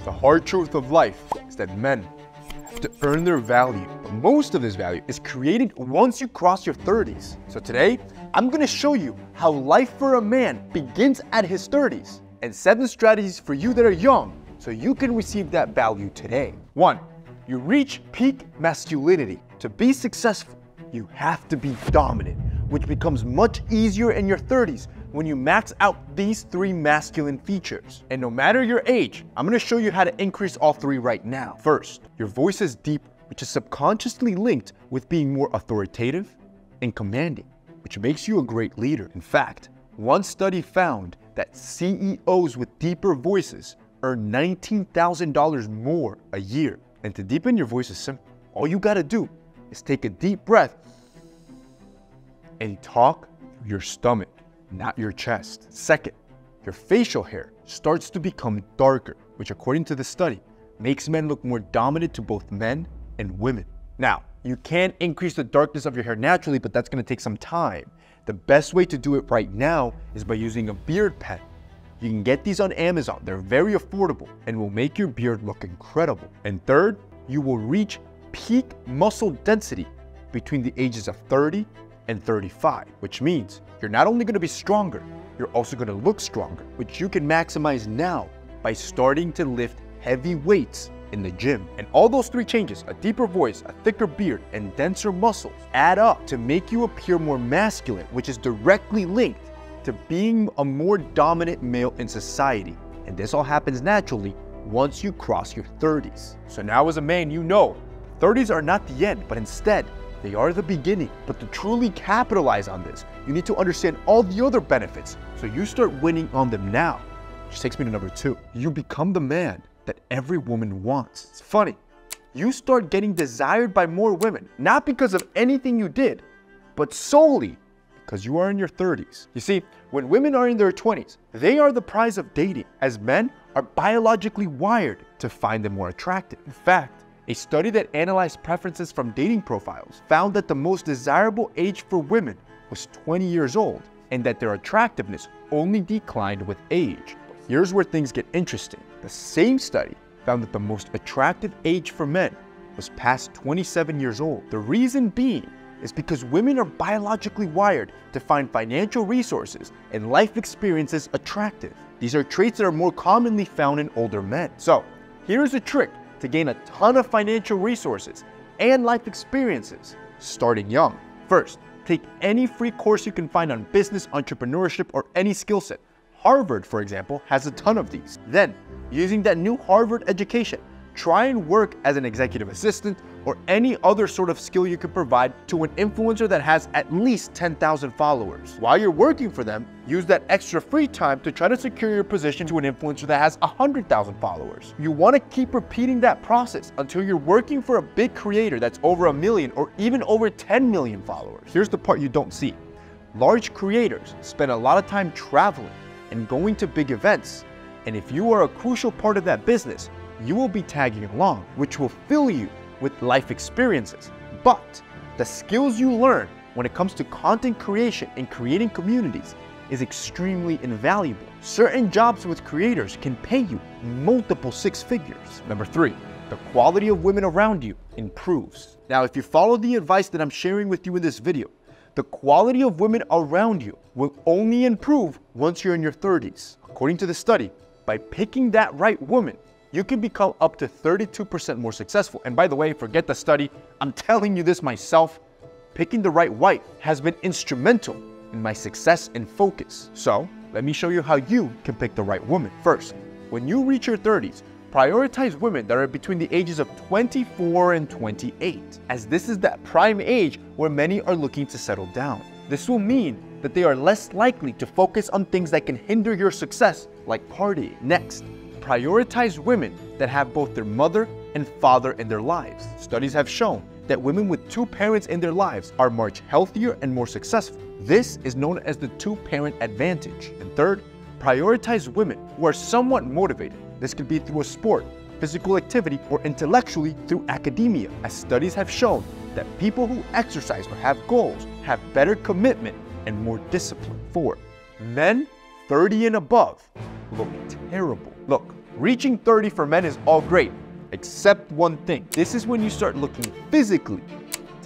The hard truth of life is that men have to earn their value. But most of this value is created once you cross your 30s. So today, I'm going to show you how life for a man begins at his 30s and 7 strategies for you that are young so you can receive that value today. 1. You reach peak masculinity. To be successful, you have to be dominant, which becomes much easier in your 30s when you max out these 3 masculine features. And no matter your age, I'm going to show you how to increase all 3 right now. First, your voice is deeper, which is subconsciously linked with being more authoritative and commanding, which makes you a great leader. In fact, one study found that CEOs with deeper voices earn $19,000 more a year. And to deepen your voice is simple. All you gotta do is take a deep breath and talk through your stomach, not your chest. Second, your facial hair starts to become darker, which according to the study, makes men look more dominant to both men and women. Now, you can increase the darkness of your hair naturally, but that's gonna take some time. The best way to do it right now is by using a beard pen. You can get these on Amazon. They're very affordable and will make your beard look incredible. And third, you will reach peak muscle density between the ages of 30 and 35, which means you're not only gonna be stronger, you're also gonna look stronger, which you can maximize now by starting to lift heavy weights in the gym. And all those 3 changes, a deeper voice, a thicker beard, and denser muscles, add up to make you appear more masculine, which is directly linked to being a more dominant male in society. And this all happens naturally once you cross your 30s. So now as a man, you know, 30s are not the end, but instead, they are the beginning. But to truly capitalize on this, you need to understand all the other benefits. So you start winning on them now. Which takes me to number 2. You become the man that every woman wants. It's funny. You start getting desired by more women, not because of anything you did, but solely because you are in your 30s. You see, when women are in their 20s, they are the prize of dating, as men are biologically wired to find them more attractive. In fact, a study that analyzed preferences from dating profiles found that the most desirable age for women was 20 years old, and that their attractiveness only declined with age. But here's where things get interesting. The same study found that the most attractive age for men was past 27 years old. The reason being is because women are biologically wired to find financial resources and life experiences attractive. These are traits that are more commonly found in older men. So, here's a trick to gain a ton of financial resources and life experiences starting young. First, take any free course you can find on business, entrepreneurship, or any skill set. Harvard, for example, has a ton of these. Then, using that new Harvard education, try and work as an executive assistant or any other sort of skill you can provide to an influencer that has at least 10,000 followers. While you're working for them, use that extra free time to try to secure your position to an influencer that has 100,000 followers. You want to keep repeating that process until you're working for a big creator that's over 1 million or even over 10 million followers. Here's the part you don't see. Large creators spend a lot of time traveling and going to big events. And if you are a crucial part of that business, you will be tagging along, which will fill you with life experiences. But the skills you learn when it comes to content creation and creating communities is extremely invaluable. Certain jobs with creators can pay you multiple 6 figures. Number 3, the quality of women around you improves. Now, if you follow the advice that I'm sharing with you in this video, the quality of women around you will only improve once you're in your 30s. According to the study, by picking that right woman, you can become up to 32% more successful. And by the way, forget the study, I'm telling you this myself, picking the right wife has been instrumental in my success and focus. So, let me show you how you can pick the right woman. First, when you reach your 30s, prioritize women that are between the ages of 24 and 28, as this is that prime age where many are looking to settle down. This will mean that they are less likely to focus on things that can hinder your success, like partying. Next, prioritize women that have both their mother and father in their lives. Studies have shown that women with 2 parents in their lives are much healthier and more successful. This is known as the 2-parent advantage. And third, prioritize women who are somewhat motivated. This could be through a sport, physical activity, or intellectually through academia, as studies have shown that people who exercise or have goals have better commitment and more discipline. 4, men 30 and above look terrible. Look, Reaching 30 for men is all great, except one thing. This is when you start looking physically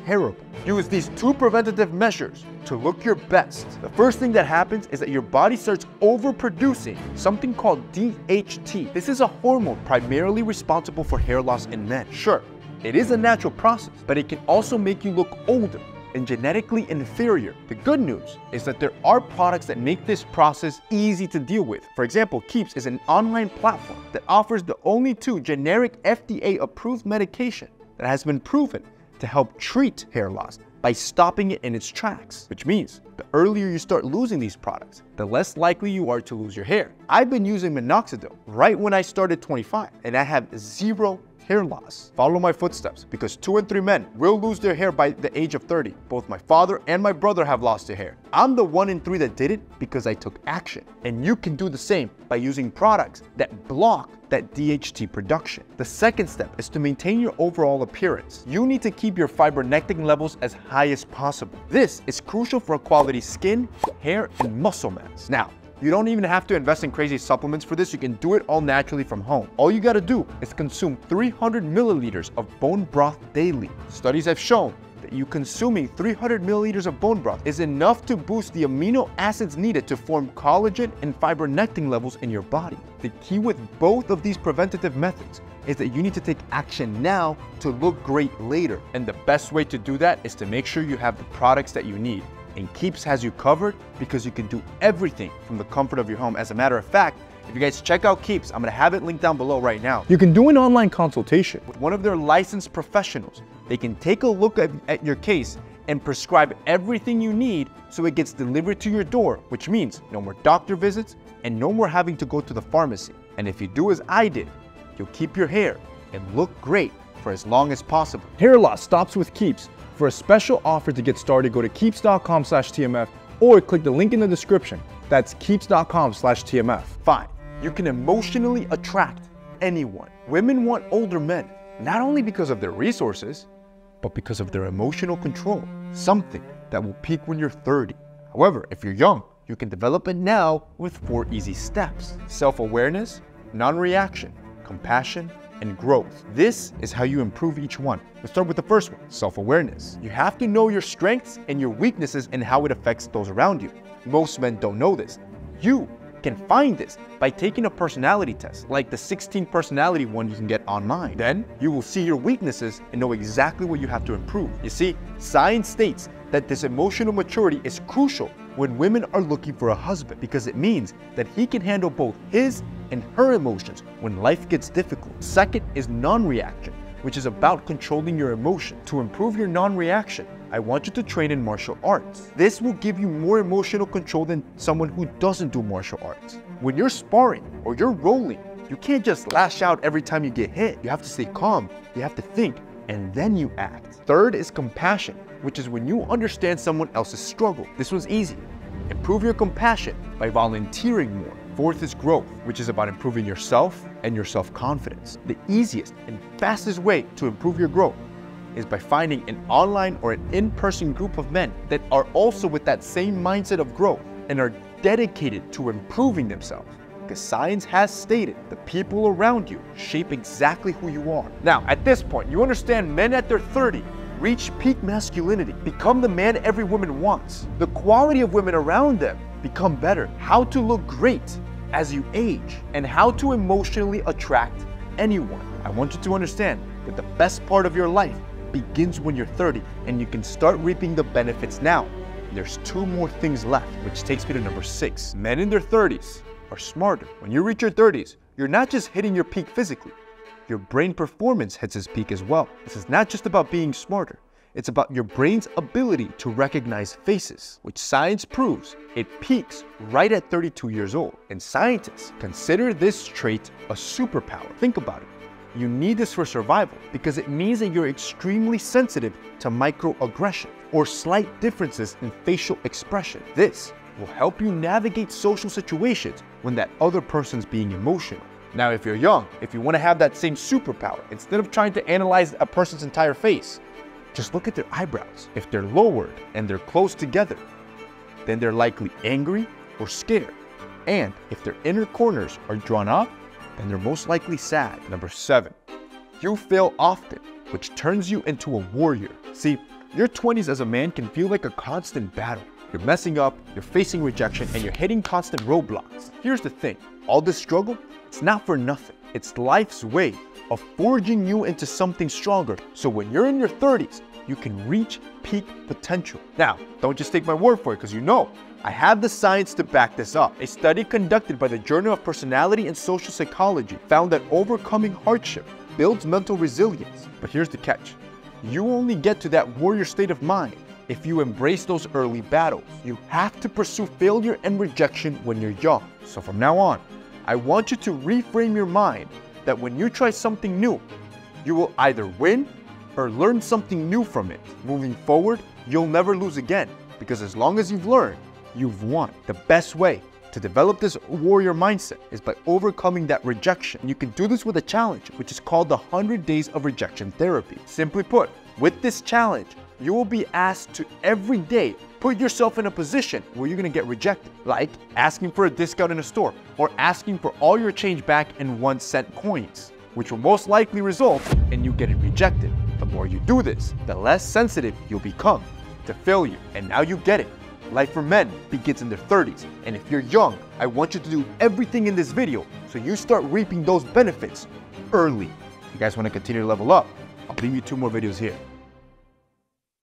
terrible. Use these 2 preventative measures to look your best. The first thing that happens is that your body starts overproducing something called DHT. This is a hormone primarily responsible for hair loss in men. Sure, it is a natural process, but it can also make you look older and genetically inferior. The good news is that there are products that make this process easy to deal with. For example, Keeps is an online platform that offers the only 2 generic FDA-approved medication that has been proven to help treat hair loss by stopping it in its tracks, which means the earlier you start losing these products, the less likely you are to lose your hair. I've been using minoxidil right when I started 25, and I have 0 hair loss. Follow my footsteps, because 2 in 3 men will lose their hair by the age of 30. Both my father and my brother have lost their hair. I'm the 1 in 3 that did it because I took action. And you can do the same by using products that block that DHT production. The second step is to maintain your overall appearance. You need to keep your fibronectin levels as high as possible. This is crucial for a quality skin, hair, and muscle mass. Now, you don't even have to invest in crazy supplements for this. You can do it all naturally from home. All you gotta do is consume 300 milliliters of bone broth daily. Studies have shown that you consuming 300 milliliters of bone broth is enough to boost the amino acids needed to form collagen and fibronectin levels in your body. The key with both of these preventative methods is that you need to take action now to look great later. And the best way to do that is to make sure you have the products that you need. And Keeps has you covered because you can do everything from the comfort of your home. As a matter of fact, if you guys check out Keeps, I'm gonna have it linked down below right now. You can do an online consultation with one of their licensed professionals. They can take a look at your case and prescribe everything you need so it gets delivered to your door, which means no more doctor visits and no more having to go to the pharmacy. And if you do as I did, you'll keep your hair and look great for as long as possible. Hair loss stops with Keeps. For a special offer to get started, go to keeps.com/TMF or click the link in the description. That's keeps.com/TMF. 5. You can emotionally attract anyone. Women want older men, not only because of their resources, but because of their emotional control, something that will peak when you're 30. However, if you're young, you can develop it now with 4 easy steps: self-awareness, non-reaction, compassion, and growth. This is how you improve each one. Let's start with the first one, self-awareness. You have to know your strengths and your weaknesses and how it affects those around you. Most men don't know this. You can find this by taking a personality test, like the 16 personality one you can get online. Then you will see your weaknesses and know exactly what you have to improve. You see, science states that this emotional maturity is crucial when women are looking for a husband, because it means that he can handle both his and her emotions when life gets difficult. Second is non-reaction, which is about controlling your emotion. To improve your non-reaction, I want you to train in martial arts. This will give you more emotional control than someone who doesn't do martial arts. When you're sparring or you're rolling, you can't just lash out every time you get hit. You have to stay calm, you have to think, and then you act. Third is compassion, which is when you understand someone else's struggle. This one's easy. Improve your compassion by volunteering more. Fourth is growth, which is about improving yourself and your self-confidence. The easiest and fastest way to improve your growth is by finding an online or an in-person group of men that are also with that same mindset of growth and are dedicated to improving themselves. Because science has stated the people around you shape exactly who you are. Now, at this point, you understand men at their 30 reach peak masculinity, become the man every woman wants. The quality of women around them become better, how to look great as you age, and how to emotionally attract anyone. I want you to understand that the best part of your life begins when you're 30, and you can start reaping the benefits now. There's 2 more things left, which takes me to number 6. Men in their 30s are smarter. When you reach your 30s, you're not just hitting your peak physically, your brain performance hits its peak as well. This is not just about being smarter. It's about your brain's ability to recognize faces, which science proves it peaks right at 32 years old. And scientists consider this trait a superpower. Think about it. You need this for survival because it means that you're extremely sensitive to microaggression or slight differences in facial expression. This will help you navigate social situations when that other person's being emotional. Now, if you're young, if you want to have that same superpower, instead of trying to analyze a person's entire face, just look at their eyebrows. If they're lowered and they're close together, then they're likely angry or scared. And if their inner corners are drawn up, then they're most likely sad. Number 7, you fail often, which turns you into a warrior. See, your 20s as a man can feel like a constant battle. You're messing up, you're facing rejection, and you're hitting constant roadblocks. Here's the thing, all this struggle, it's not for nothing. It's life's way of forging you into something stronger, so when you're in your 30s, you can reach peak potential. Now, don't just take my word for it, because I have the science to back this up. A study conducted by the Journal of Personality and Social Psychology found that overcoming hardship builds mental resilience. But here's the catch. You only get to that warrior state of mind if you embrace those early battles. You have to pursue failure and rejection when you're young. So from now on, I want you to reframe your mind that when you try something new, you will either win or learn something new from it. Moving forward, you'll never lose again, because as long as you've learned, you've won. The best way to develop this warrior mindset is by overcoming that rejection. You can do this with a challenge, which is called the 100 Days of Rejection Therapy. Simply put, with this challenge, you will be asked to every day put yourself in a position where you're gonna get rejected, like asking for a discount in a store or asking for all your change back in 1-cent coins, which will most likely result in you getting rejected. The more you do this, the less sensitive you'll become to failure. And now you get it. Life for men begins in their 30s, and if you're young, I want you to do everything in this video so you start reaping those benefits early. If you guys want to continue to level up, I'll leave you 2 more videos here.